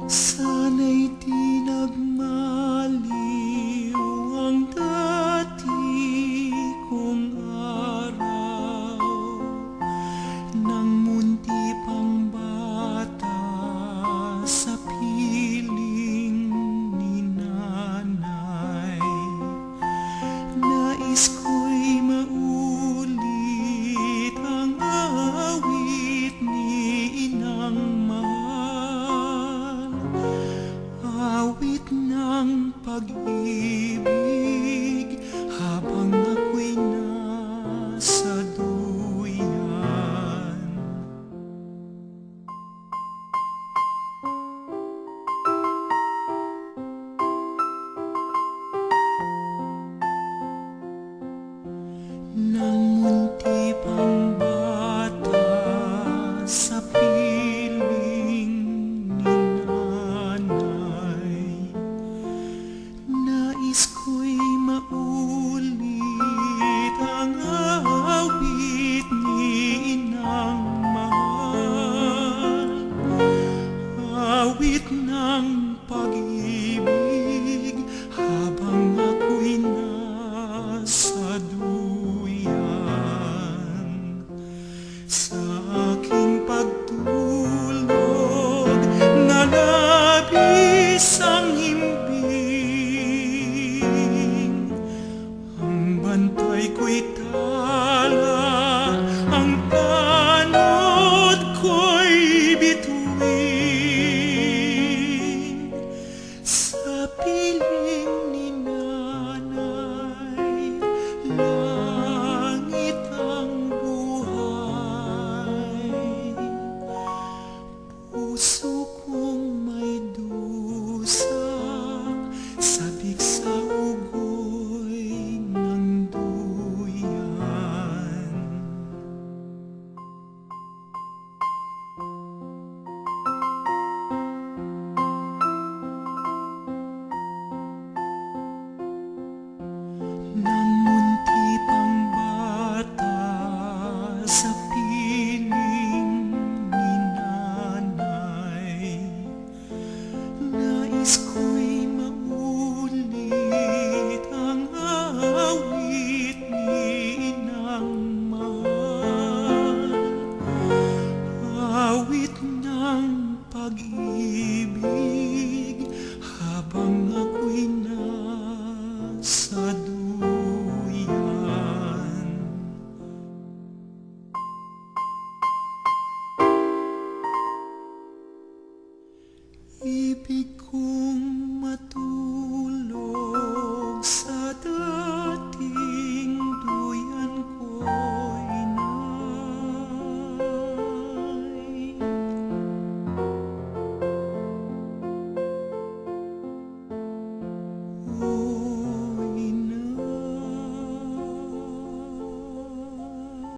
Sana'y di nagmaliw ang dati kong araw, nang munti pang bata sa piling ni nanay. Nais ko'y maulit ang awit ni inang mahal, awit ng pag-ibig habang ako'y nasa duyan. Nang munti pang bata sa piling ni nanay, nais ko'y maulit ang awit ni inang mahal, awit ng pag-ibig habang ako'y nasa duyan. Sa aking pagtulog na labis ang himbing, ang bantay ko'y tala, ang tanod ko'y bituin. Sa piling ni nanay, langit ang buhay. Puso kong may dusa, sabik sa ugoy ng duyan. Nang munti pang bata sa piling ni nanay, nais ko'y maulit ang awit ni inang mahal, awit ng pag-ibig habang ako'y nasa duyan. Ibig kong matukoy